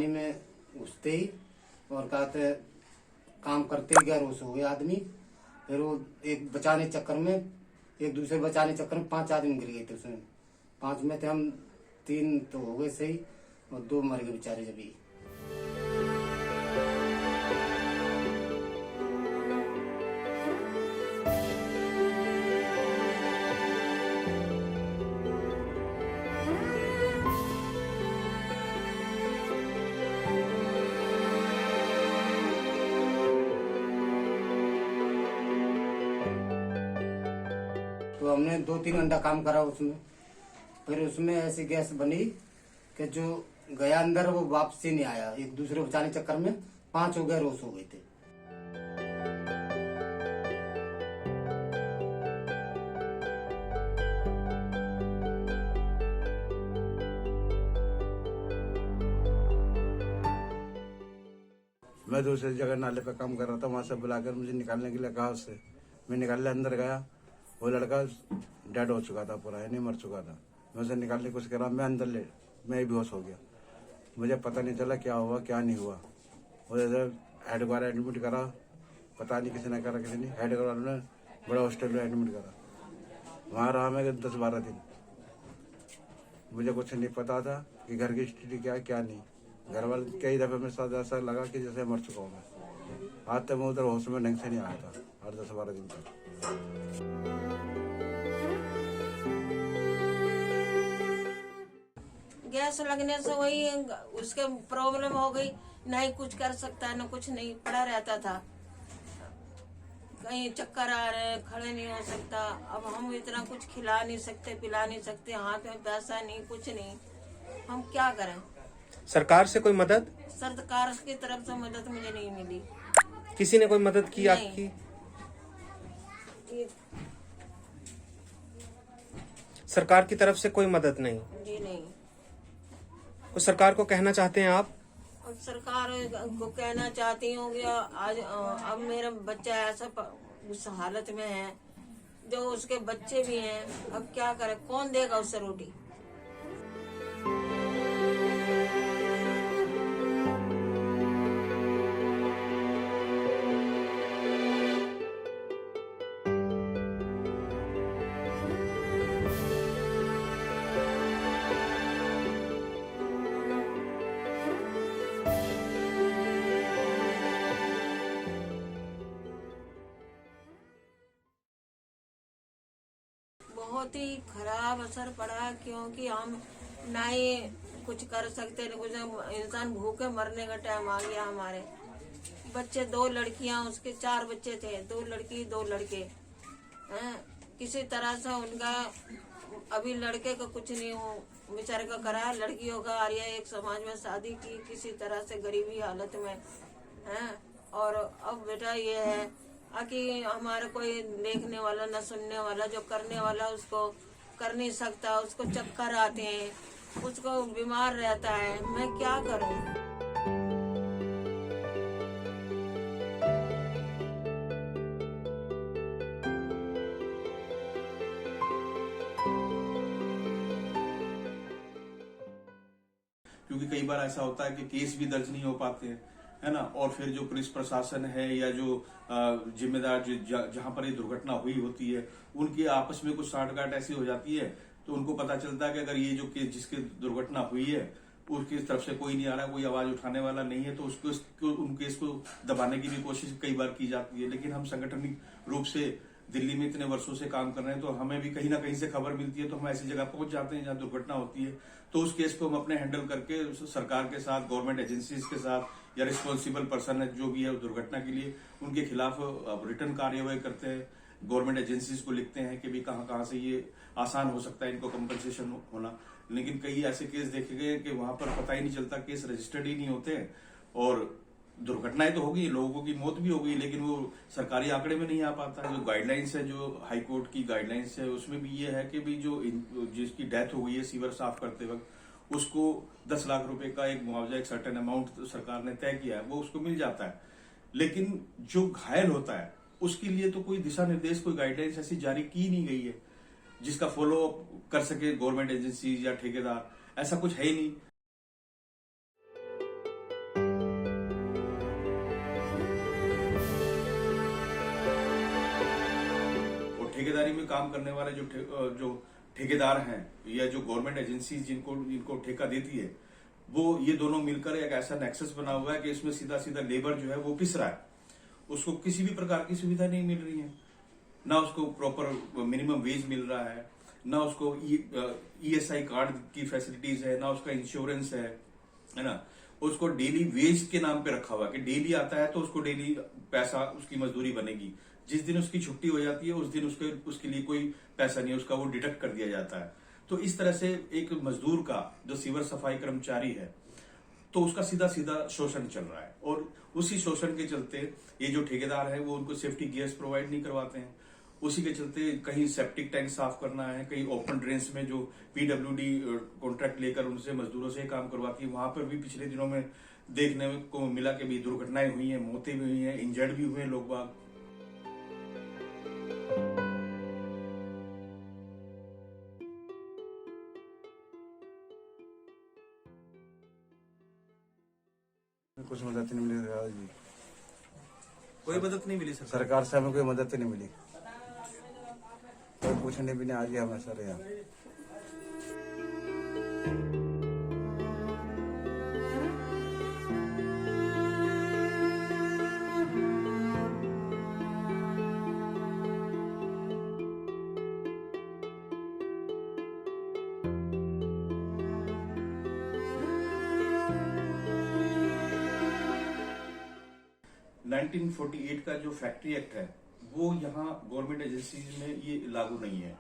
में घुसते ही और कहते काम करते ही गैरोस हो गए आदमी। फिर वो एक बचाने चक्कर में, एक दूसरे बचाने चक्कर में 5 आदमी गिर गए थे उसमें। 5 में थे हम, 3 तो हो गए सही और 2 मर गए बेचारे जब ही। तो हमने 2-3 घंटा काम करा उसमें। फिर उसमें ऐसी गैस बनी कि जो गया अंदर वो वापसी नहीं आया। एक दूसरे बचाने चक्कर में 5 हो गए, रोस हो गए थे। मैं दूसरी जगह नाले पे काम कर रहा था, वहां से बुलाकर मुझे निकालने के लिए कहा उससे। मैं निकालने अंदर गया, वो लड़का डेड हो चुका था, पूरा यानी मर चुका था। मैं उसे निकालने की कोशिश कर रहा, मैं बेहोश हो गया। मुझे पता नहीं चला क्या हुआ क्या नहीं हुआ। वो इधर हेड द्वारा एडमिट करा, पता नहीं किसी ने करा किसी ने, हेड वालों ने बड़ा हॉस्टल में एडमिट करा। वहाँ रहा मैं 10-12 दिन। मुझे कुछ नहीं पता था कि घर की स्थिति क्या है क्या नहीं। घर वाले कई दफे मेरे साथ ऐसा लगा कि जैसे मर चुका हूँ मैं। आज तक मैं उधर होश में ढंग से नहीं आया था, हर 10-12 दिन तक। गैस लगने से वही उसके प्रॉब्लम हो गई, नहीं कुछ कर सकता न कुछ नहीं, पड़ा रहता था। कहीं चक्कर आ रहे, खड़े नहीं हो सकता। अब हम इतना कुछ खिला नहीं सकते, पिला नहीं सकते, हाथ में पैसा नहीं, कुछ नहीं, हम क्या करें। सरकार से कोई मदद? सरकार की तरफ से मदद मुझे नहीं मिली। किसी ने कोई मदद की आपकी? सरकार की तरफ से कोई मदद नहीं? जी नहीं। तो सरकार को कहना चाहते हैं आप? अब सरकार को कहना चाहती हूँ कि आज अब मेरा बच्चा ऐसा उस हालत में है, जो उसके बच्चे भी हैं, अब क्या करे, कौन देगा उससे रोटी। बहुत ही खराब असर पड़ा, क्योंकि हम ना ही कुछ कर सकते, न कुछ। इंसान भूखे मरने का टाइम आ गया। हमारे बच्चे 2 लड़कियां, उसके 4 बच्चे थे, 2 लड़की 2 लड़के हैं। किसी तरह से उनका अभी लड़के का कुछ नहीं हो बेचारे का करा, लड़कियों का आर्या एक समाज में शादी की, किसी तरह से गरीबी हालत में हैं। और अब बेटा ये है कि हमारा कोई देखने वाला न सुनने वाला, जो करने वाला उसको कर नहीं सकता, उसको चक्कर आते हैं, उसको बीमार रहता है। मैं क्या करूं। क्योंकि कई बार ऐसा होता है कि केस भी दर्ज नहीं हो पाते हैं, है ना। और फिर जो पुलिस प्रशासन है या जो जिम्मेदार जहां पर ये दुर्घटना हुई होती है, उनकी आपस में कुछ साठगांठ ऐसी हो जाती है, तो उनको पता चलता है कि अगर ये जो जिसकी दुर्घटना हुई है उसकी तरफ से कोई नहीं आ रहा, कोई आवाज उठाने वाला नहीं है, तो उसको उन केस को दबाने की भी कोशिश कई बार की जाती है। लेकिन हम संगठनिक रूप से दिल्ली में इतने वर्षों से काम कर रहे हैं, तो हमें भी कहीं ना कहीं से खबर मिलती है, तो हम ऐसी जगह पहुंच जाते हैं जहां दुर्घटना होती है। तो उस केस को हम अपने हैंडल करके सरकार के साथ, गवर्नमेंट एजेंसीज के साथ या रिस्पॉन्सिबल पर्सन है जो भी है दुर्घटना के लिए, उनके खिलाफ रिटर्न कार्यवाही करते हैं। गवर्नमेंट एजेंसीज को लिखते हैं कि भी कहां से ये आसान हो सकता है इनको कंपनसेशन होना। लेकिन कई ऐसे केस देखे गए कि वहां पर पता ही नहीं चलता, केस रजिस्टर्ड ही नहीं होते, और दुर्घटनाएं तो हो गई, लोगों की मौत भी हो गई, लेकिन वो सरकारी आंकड़े में नहीं आ पाता। जो गाइडलाइंस है, जो हाई कोर्ट की गाइडलाइंस है, उसमें भी ये है कि भी जो जिसकी डेथ हो गई है सीवर साफ करते वक्त, उसको 10 लाख रुपए का एक मुआवजा, एक सर्टेन अमाउंट सरकार ने तय किया है, वो उसको मिल जाता है। लेकिन जो घायल होता है उसके लिए तो कोई दिशा निर्देश, कोई गाइडलाइंस ऐसी जारी की नहीं गई है जिसका फॉलो अप कर सके गवर्नमेंट एजेंसी या ठेकेदार। ऐसा कुछ है ही नहीं। ठेकेदारी में काम करने वाले जो ठेकेदार हैं या जो गवर्नमेंट एजेंसी जिनको ठेका देती है, वो ये दोनों मिलकर एक ऐसा नेक्सस बना हुआ है कि इसमें सीधा सीधा लेबर जो है वो पिस रहा है, उसको किसी भी प्रकार की सुविधा नहीं मिल रही है, ना उसको प्रॉपर मिनिमम वेज मिल रहा है, ना उसको ESI कार्ड की फैसिलिटीज है, ना उसका इंश्योरेंस है ना। उसको डेली वेज के नाम पे रखा हुआ है कि डेली आता है तो उसको डेली पैसा, उसकी मजदूरी बनेगी, जिस दिन उसकी छुट्टी हो जाती है उस दिन उसके लिए कोई पैसा नहीं है, उसका वो डिडक्ट कर दिया जाता है। तो इस तरह से एक मजदूर का जो सीवर सफाई कर्मचारी है तो उसका सीधा सीधा शोषण चल रहा है, और उसी शोषण के चलते ये जो ठेकेदार है वो उनको सेफ्टी गियर्स प्रोवाइड नहीं करवाते हैं। उसी के चलते कहीं सेप्टिक टैंक साफ करना है, कहीं ओपन ड्रेन्स में जो PWD कॉन्ट्रैक्ट लेकर उनसे मजदूरों से काम करवाती है, वहां पर भी पिछले दिनों में देखने को मिला कि भी दुर्घटनाएं हुई हैं, मौतें भी हुई हैं, इंजर्ड भी हुए हैं लोग बाग। कुछ मदद नहीं मिली दादा जी, कोई मदद नहीं मिली सर? सरकार से हमें कोई मदद नहीं मिली, कोई पूछने भी नहीं आ गया हमें सर यहाँ। नाइनटीन 1948 का जो फैक्ट्री एक्ट है वो यहाँ गवर्नमेंट एजेंसीज में ये लागू नहीं है,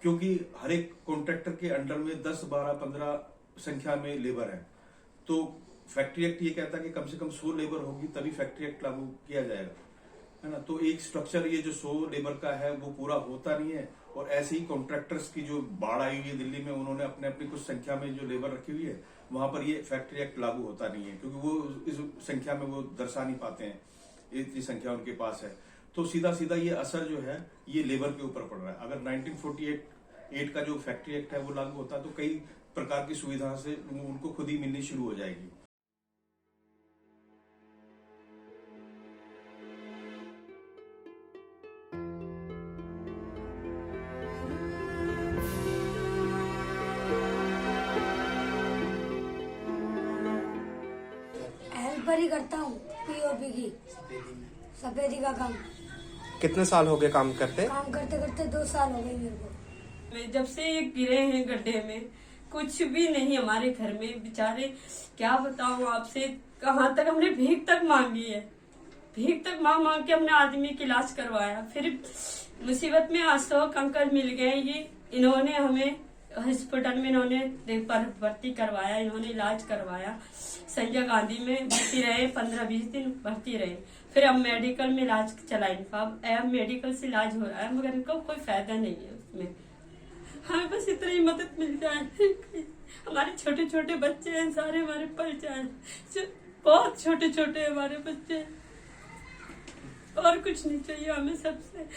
क्योंकि हर एक कॉन्ट्रैक्टर के अंडर में 10, 12, 15 संख्या में लेबर है। तो फैक्ट्री एक्ट ये कहता है कि कम से कम 100 लेबर होगी तभी फैक्ट्री एक्ट लागू किया जाएगा, है ना। तो एक स्ट्रक्चर ये जो 100 लेबर का है वो पूरा होता नहीं है, और ऐसे ही कॉन्ट्रैक्टर्स की जो बाढ़ आई हुई है दिल्ली में, उन्होंने अपने अपनी कुछ संख्या में जो लेबर रखी हुई है वहां पर ये फैक्ट्री एक्ट लागू होता नहीं है, क्योंकि वो इस संख्या में वो दर्शा नहीं पाते हैं, इतनी संख्या उनके पास है। तो सीधा सीधा ये असर जो है ये लेबर के ऊपर पड़ रहा है। अगर 1948 का जो फैक्ट्री एक्ट है वो लागू होता तो कई प्रकार की सुविधा से उनको खुद ही मिलनी शुरू हो जाएगी। हेल्पर ही करता हूँ, POP की सफेदी का काम। कितने साल हो गए काम करते? काम करते करते 2 साल हो गए मेरे को। जब से ये गिरे हैं गड्ढे में, कुछ भी नहीं हमारे घर में, बेचारे क्या बताऊं आपसे, कहाँ तक हमने भीख तक मांगी है, भीख तक मांग मांग के हमने आदमी की इलाज करवाया। फिर मुसीबत में अशोक अंकल मिल गए, ये इन्होंने हमें हॉस्पिटल में इन्होंने भर्ती करवाया, इन्होंने इलाज करवाया। संजय गांधी में भर्ती रहे, 15-20 दिन भर्ती रहे। फिर अब मेडिकल में इलाज चला इनका, अब मेडिकल से इलाज हो रहा है, मगर इनको कोई फायदा नहीं है उसमें। हमें बस इतनी मदद मिल जाए। हमारे छोटे छोटे बच्चे हैं, सारे हमारे पल जाए, बहुत छोटे छोटे हमारे बच्चे, और कुछ नहीं चाहिए हमें सबसे।